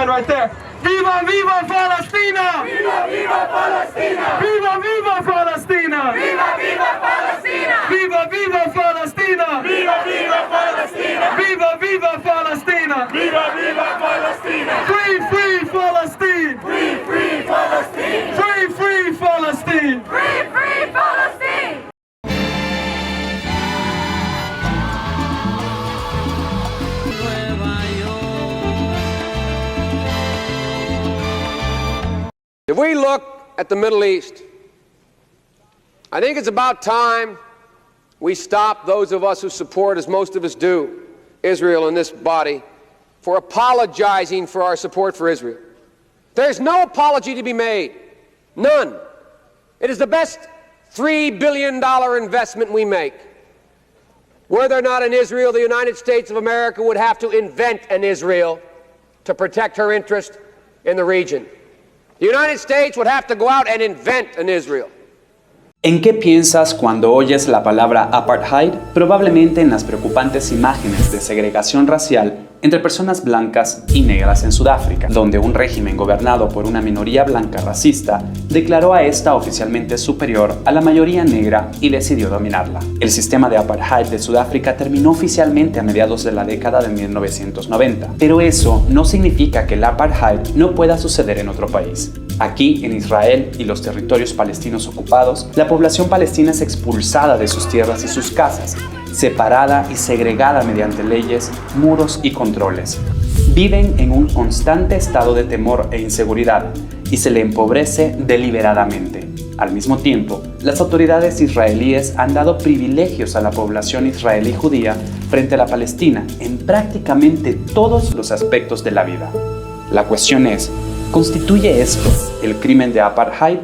right there. Viva, viva Palestina! Viva, viva Palestina! Viva, viva Palestina! Viva, viva Palestina! Viva, viva Palestina! Viva, viva Palestina! Viva, viva Palestina! Viva, viva Palestina! Free, free Palestine! Free, free Palestine! Free, free Palestine! Free, free Palestine! If we look at the Middle East, I think it's about time we stop, those of us who support, as most of us do, Israel in this body, for apologizing for our support for Israel. There's no apology to be made. None. It is the best $3 billion investment we make. Were there not an Israel, the United States of America would have to invent an Israel to protect her interest in the region. The United States would have to go out and invent an Israel. ¿En qué piensas cuando oyes la palabra apartheid? Probablemente en las preocupantes imágenes de segregación racial entre personas blancas y negras en Sudáfrica, donde un régimen gobernado por una minoría blanca racista declaró a esta oficialmente superior a la mayoría negra y decidió dominarla. El sistema de apartheid de Sudáfrica terminó oficialmente a mediados de la década de 1990, pero eso no significa que el apartheid no pueda suceder en otro país. Aquí, en Israel y los territorios palestinos ocupados, la población palestina es expulsada de sus tierras y sus casas, separada y segregada mediante leyes, muros y controles. Viven en un constante estado de temor e inseguridad y se le empobrece deliberadamente. Al mismo tiempo, las autoridades israelíes han dado privilegios a la población israelí judía frente a la palestina en prácticamente todos los aspectos de la vida. La cuestión es, ¿constituye esto el crimen de apartheid?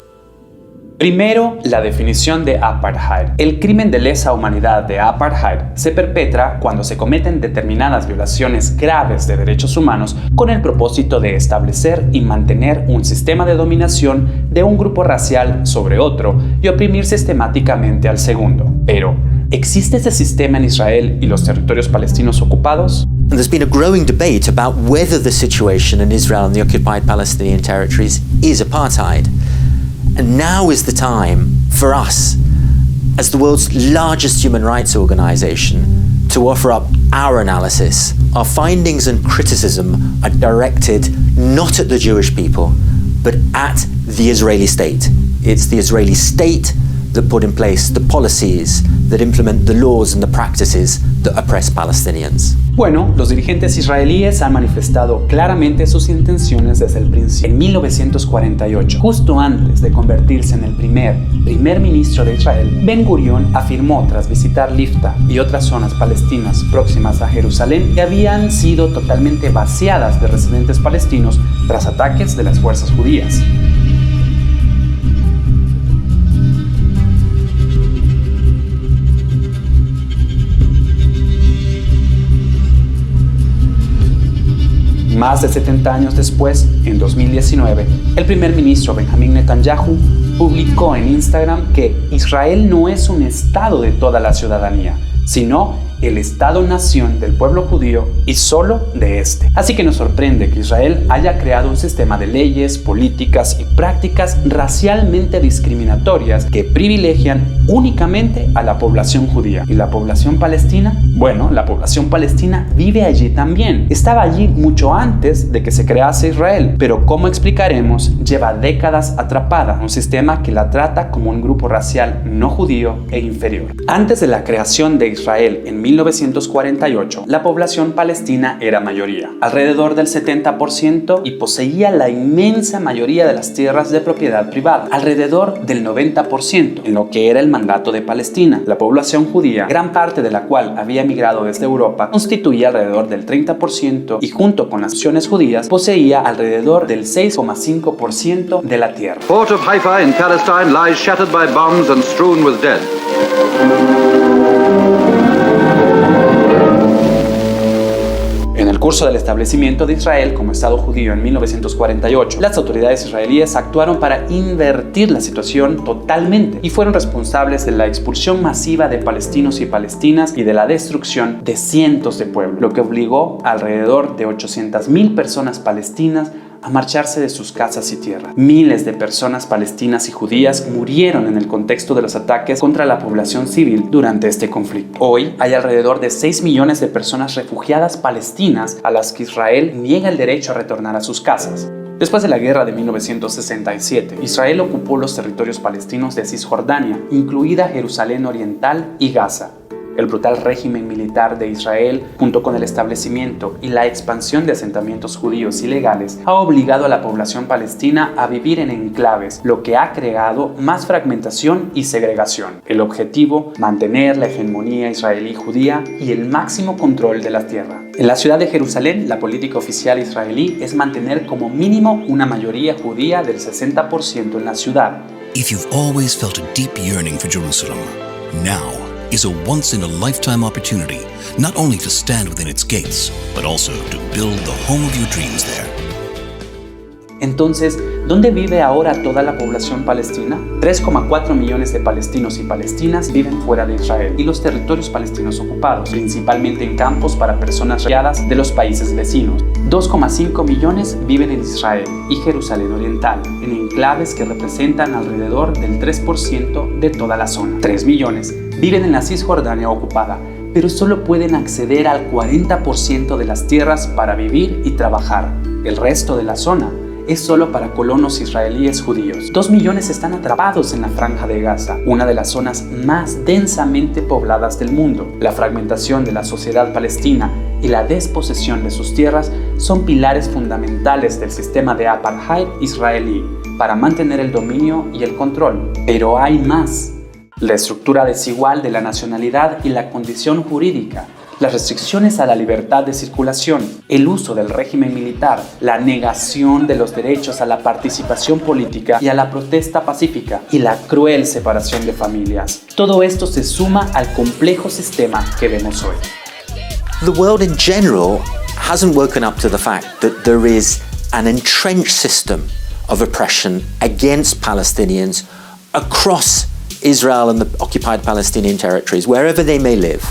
Primero, la definición de apartheid. El crimen de lesa humanidad de apartheid se perpetra cuando se cometen determinadas violaciones graves de derechos humanos con el propósito de establecer y mantener un sistema de dominación de un grupo racial sobre otro y oprimir sistemáticamente al segundo. Pero, ¿existe ese sistema en Israel y los territorios palestinos ocupados? And there's been a growing debate about whether the situation in Israel and the occupied Palestinian territories is apartheid. And now is the time for us, as the world's largest human rights organization, to offer up our analysis. Our findings and criticism are directed not at the Jewish people, but at the Israeli state. It's the Israeli state that put in place the policies that implement the laws and the practices that oppress Palestinians. Bueno, los dirigentes israelíes han manifestado claramente sus intenciones desde el principio. En 1948, justo antes de convertirse en el primer ministro de Israel, Ben Gurion afirmó tras visitar Lifta y otras zonas palestinas próximas a Jerusalén que habían sido totalmente vaciadas de residentes palestinos tras ataques de las fuerzas judías. Más de 70 años después, en 2019, el primer ministro Benjamin Netanyahu publicó en Instagram que Israel no es un estado de toda la ciudadanía, sino el Estado-nación del pueblo judío y solo de este. Así que nos sorprende que Israel haya creado un sistema de leyes, políticas y prácticas racialmente discriminatorias que privilegian únicamente a la población judía. ¿Y la población palestina? Bueno, la población palestina vive allí también. Estaba allí mucho antes de que se crease Israel, pero como explicaremos, lleva décadas atrapada en un sistema que la trata como un grupo racial no judío e inferior. Antes de la creación de Israel en 1948, la población palestina era mayoría, alrededor del 70%, y poseía la inmensa mayoría de las tierras de propiedad privada, alrededor del 90%, en lo que era el mandato de Palestina. La población judía, gran parte de la cual había emigrado desde Europa, constituía alrededor del 30% y junto con las naciones judías poseía alrededor del 6,5% de la tierra. Port of Haifa in Palestine lies shattered by bombs and strewn with dead. En el transcurso del establecimiento de Israel como Estado judío en 1948, las autoridades israelíes actuaron para invertir la situación totalmente y fueron responsables de la expulsión masiva de palestinos y palestinas y de la destrucción de cientos de pueblos, lo que obligó a alrededor de 800,000 personas palestinas a marcharse de sus casas y tierras. Miles de personas palestinas y judías murieron en el contexto de los ataques contra la población civil durante este conflicto. Hoy hay alrededor de 6 millones de personas refugiadas palestinas a las que Israel niega el derecho a retornar a sus casas. Después de la guerra de 1967, Israel ocupó los territorios palestinos de Cisjordania, incluida Jerusalén Oriental y Gaza. El brutal régimen militar de Israel, junto con el establecimiento y la expansión de asentamientos judíos ilegales, ha obligado a la población palestina a vivir en enclaves, lo que ha creado más fragmentación y segregación. El objetivo, mantener la hegemonía israelí judía y el máximo control de la tierra. En la ciudad de Jerusalén, la política oficial israelí es mantener como mínimo una mayoría judía del 60% en la ciudad. If you've always felt a deep yearning for Jerusalem, now is a once-in-a-lifetime opportunity not only to stand within its gates, but also to build the home of your dreams there. Entonces, ¿dónde vive ahora toda la población palestina? 3,4 millones de palestinos y palestinas viven fuera de Israel y los territorios palestinos ocupados, principalmente en campos para personas refugiadas de los países vecinos. 2,5 millones viven en Israel y Jerusalén Oriental, en enclaves que representan alrededor del 3% de toda la zona. 3 millones viven en la Cisjordania ocupada, pero solo pueden acceder al 40% de las tierras para vivir y trabajar. El resto de la zona es solo para colonos israelíes judíos. 2 millones están atrapados en la Franja de Gaza, una de las zonas más densamente pobladas del mundo. La fragmentación de la sociedad palestina y la desposesión de sus tierras son pilares fundamentales del sistema de apartheid israelí para mantener el dominio y el control. Pero hay más. La estructura desigual de la nacionalidad y la condición jurídica, las restricciones a la libertad de circulación, el uso del régimen militar, la negación de los derechos a la participación política y a la protesta pacífica y la cruel separación de familias. Todo esto se suma al complejo sistema que vemos hoy. The world in general hasn't woken up to the fact that there is an entrenched system of oppression against Palestinians across Israel and the occupied Palestinian territories, wherever they may live,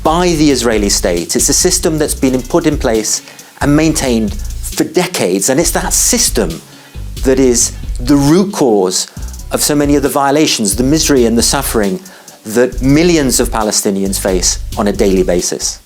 by the Israeli state. It's a system that's been put in place and maintained for decades, and it's that system that is the root cause of so many of the violations, the misery and the suffering that millions of Palestinians face on a daily basis.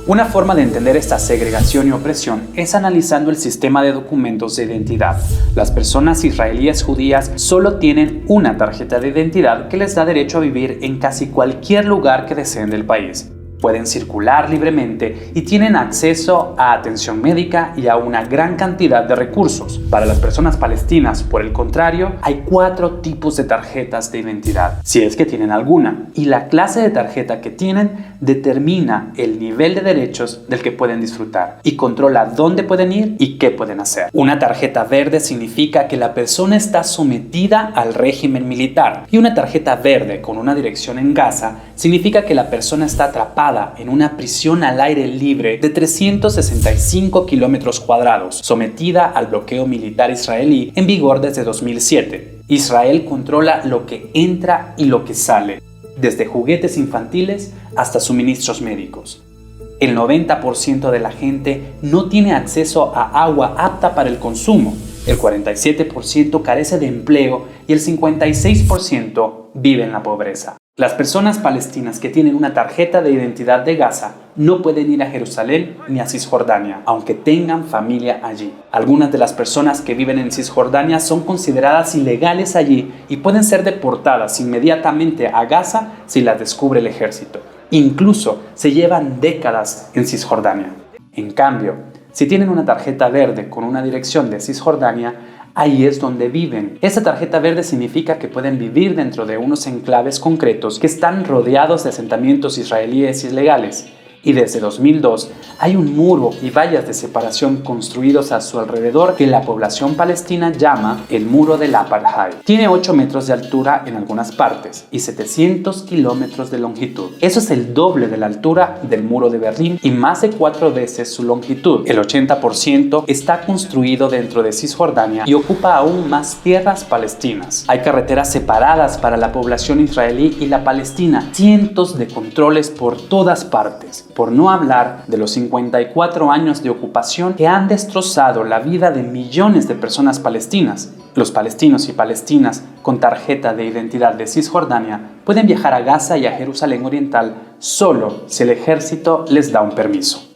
Una forma de entender esta segregación y opresión es analizando el sistema de documentos de identidad. Las personas israelíes judías solo tienen una tarjeta de identidad que les da derecho a vivir en casi cualquier lugar que deseen del país. Pueden circular libremente y tienen acceso a atención médica y a una gran cantidad de recursos. Para las personas palestinas, por el contrario, hay 4 tipos de tarjetas de identidad, si es que tienen alguna, y la clase de tarjeta que tienen determina el nivel de derechos del que pueden disfrutar y controla dónde pueden ir y qué pueden hacer. Una tarjeta verde significa que la persona está sometida al régimen militar, y una tarjeta verde con una dirección en Gaza significa que la persona está atrapada en una prisión al aire libre de 365 kilómetros cuadrados, sometida al bloqueo militar israelí en vigor desde 2007. Israel controla lo que entra y lo que sale, desde juguetes infantiles hasta suministros médicos. El 90% de la gente no tiene acceso a agua apta para el consumo, el 47% carece de empleo y el 56% vive en la pobreza. Las personas palestinas que tienen una tarjeta de identidad de Gaza no pueden ir a Jerusalén ni a Cisjordania, aunque tengan familia allí. Algunas de las personas que viven en Cisjordania son consideradas ilegales allí y pueden ser deportadas inmediatamente a Gaza si las descubre el ejército. Incluso se llevan décadas en Cisjordania. En cambio, si tienen una tarjeta verde con una dirección de Cisjordania, ahí es donde viven. Esta tarjeta verde significa que pueden vivir dentro de unos enclaves concretos que están rodeados de asentamientos israelíes ilegales. Y desde 2002 hay un muro y vallas de separación construidos a su alrededor que la población palestina llama el muro del apartheid. Tiene 8 metros de altura en algunas partes y 700 kilómetros de longitud. Eso es el doble de la altura del muro de Berlín y más de 4 veces su longitud. El 80% está construido dentro de Cisjordania y ocupa aún más tierras palestinas. Hay carreteras separadas para la población israelí y la palestina, cientos de controles por todas partes. Por no hablar de los 54 años de ocupación que han destrozado la vida de millones de personas palestinas. Los palestinos y palestinas con tarjeta de identidad de Cisjordania pueden viajar a Gaza y a Jerusalén Oriental solo si el ejército les da un permiso.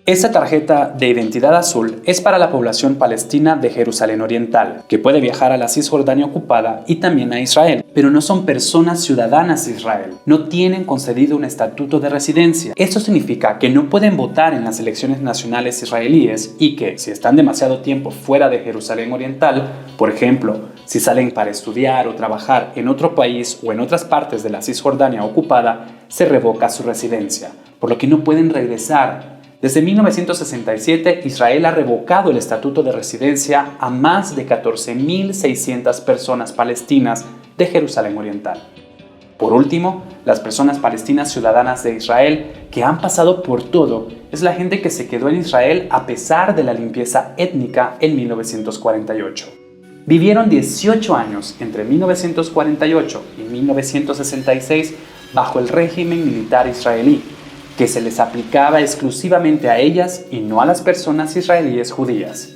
Esta tarjeta de identidad azul es para la población palestina de Jerusalén Oriental, que puede viajar a la Cisjordania ocupada y también a Israel, pero no son personas ciudadanas de Israel, no tienen concedido un estatuto de residencia. Esto significa que no pueden votar en las elecciones nacionales israelíes y que, si están demasiado tiempo fuera de Jerusalén Oriental, por ejemplo, si salen para estudiar o trabajar en otro país o en otras partes de la Cisjordania ocupada, se revoca su residencia, por lo que no pueden regresar. Desde 1967, Israel ha revocado el estatuto de residencia a más de 14.600 personas palestinas de Jerusalén Oriental. Por último, las personas palestinas ciudadanas de Israel que han pasado por todo es la gente que se quedó en Israel a pesar de la limpieza étnica en 1948. Vivieron 18 años entre 1948 y 1966 bajo el régimen militar israelí, que se les aplicaba exclusivamente a ellas y no a las personas israelíes judías.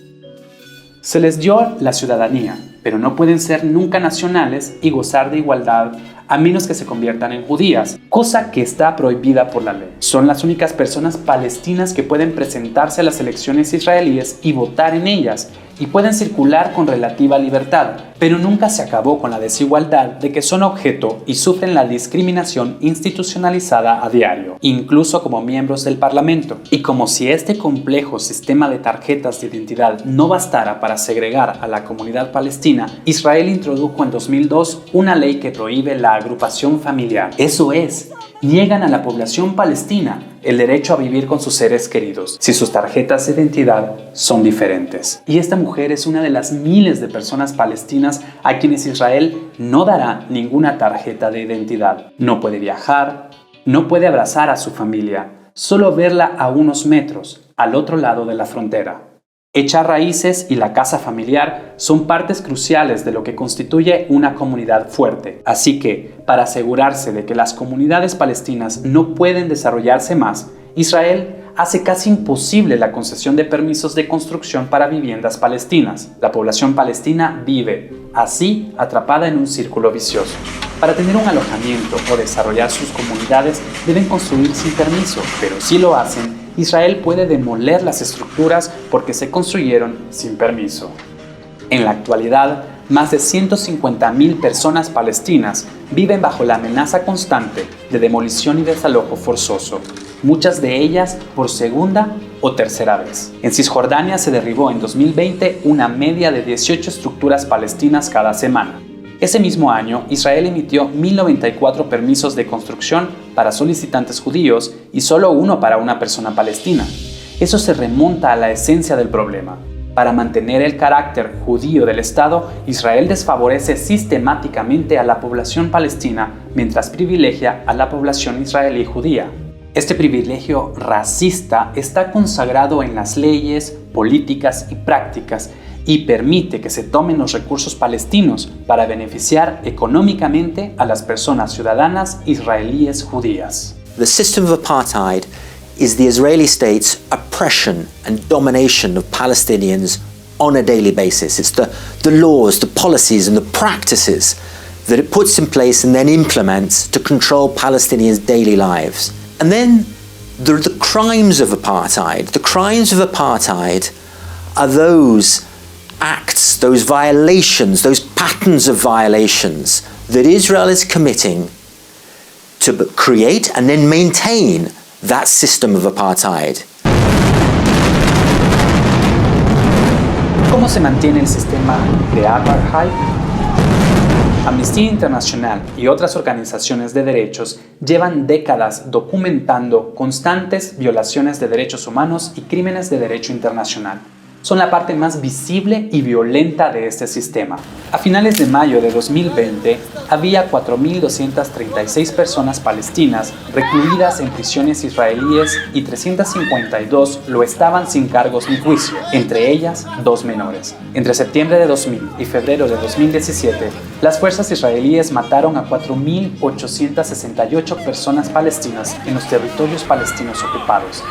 Se les dio la ciudadanía, pero no pueden ser nunca nacionales y gozar de igualdad a menos que se conviertan en judías, cosa que está prohibida por la ley. Son las únicas personas palestinas que pueden presentarse a las elecciones israelíes y votar en ellas, y pueden circular con relativa libertad, pero nunca se acabó con la desigualdad de que son objeto y sufren la discriminación institucionalizada a diario, incluso como miembros del Parlamento. Y como si este complejo sistema de tarjetas de identidad no bastara para segregar a la comunidad palestina, Israel introdujo en 2002 una ley que prohíbe la agrupación familiar. Eso es, niegan a la población palestina el derecho a vivir con sus seres queridos si sus tarjetas de identidad son diferentes. Y esta mujer es una de las miles de personas palestinas a quienes Israel no dará ninguna tarjeta de identidad. No puede viajar, no puede abrazar a su familia, solo verla a unos metros, al otro lado de la frontera. Echar raíces y la casa familiar son partes cruciales de lo que constituye una comunidad fuerte. Así que, para asegurarse de que las comunidades palestinas no pueden desarrollarse más, Israel hace casi imposible la concesión de permisos de construcción para viviendas palestinas. La población palestina vive, así, atrapada en un círculo vicioso. Para tener un alojamiento o desarrollar sus comunidades deben construir sin permiso, pero si lo hacen, Israel puede demoler las estructuras porque se construyeron sin permiso. En la actualidad, más de 150.000 personas palestinas viven bajo la amenaza constante de demolición y desalojo forzoso, muchas de ellas por segunda o tercera vez. En Cisjordania se derribó en 2020 una media de 18 estructuras palestinas cada semana. Ese mismo año, Israel emitió 1.094 permisos de construcción para solicitantes judíos y solo uno para una persona palestina. Eso se remonta a la esencia del problema. Para mantener el carácter judío del Estado, Israel desfavorece sistemáticamente a la población palestina mientras privilegia a la población israelí judía. Este privilegio racista está consagrado en las leyes, políticas y prácticas y permite que se tomen los recursos palestinos para beneficiar económicamente a las personas ciudadanas israelíes judías. The system of apartheid is the Israeli state's oppression and domination of Palestinians on a daily basis. It's the laws, the policies and the practices that it puts in place and then implements to control Palestinians' daily lives. And then there are the crimes of apartheid. The crimes of apartheid are those acts, those violations, those patterns of violations that Israel is committing to create and then maintain that system of apartheid. ¿Cómo se mantiene el sistema de apartheid? Amnistía Internacional y otras organizaciones de derechos llevan décadas documentando constantes violaciones de derechos humanos y crímenes de derecho internacional. Son la parte más visible y violenta de este sistema. A finales de mayo de 2020, había 4.236 personas palestinas recluidas en prisiones israelíes y 352 lo estaban sin cargos ni juicio, entre ellas 2 menores. Entre septiembre de 2000 y febrero de 2017, las fuerzas israelíes mataron a 4.868 personas palestinas en los territorios palestinos ocupados,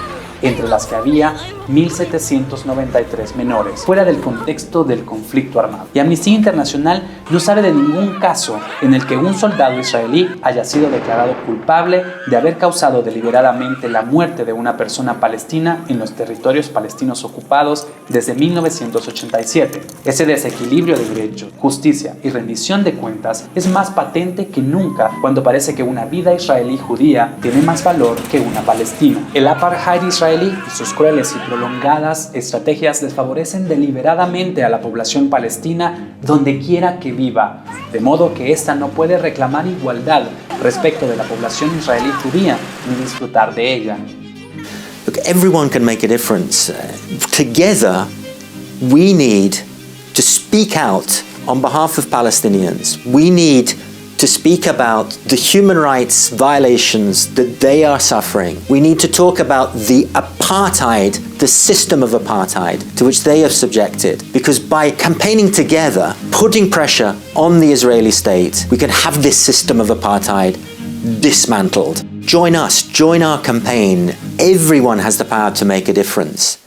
entre las que había 1.793 menores, fuera del contexto del conflicto armado. Y Amnistía Internacional no sabe de ningún caso en el que un soldado israelí haya sido declarado culpable de haber causado deliberadamente la muerte de una persona palestina en los territorios palestinos ocupados desde 1987. Ese desequilibrio de derecho, justicia y rendición de cuentas es más patente que nunca cuando parece que una vida israelí judía tiene más valor que una palestina. El apartheid israelí y sus crueles y prolongadas estrategias desfavorecen deliberadamente a la población palestina donde quiera que viva, de modo que ésta no puede reclamar igualdad respecto de la población israelí judía ni disfrutar de ella. Look, everyone can make a difference. Together, we need to speak out on behalf of Palestinians. We need to speak about the human rights violations that they are suffering. We need to talk about the apartheid, the system of apartheid to which they have subjected. Because by campaigning together, putting pressure on the Israeli state, we can have this system of apartheid dismantled. Join us, join our campaign. Everyone has the power to make a difference.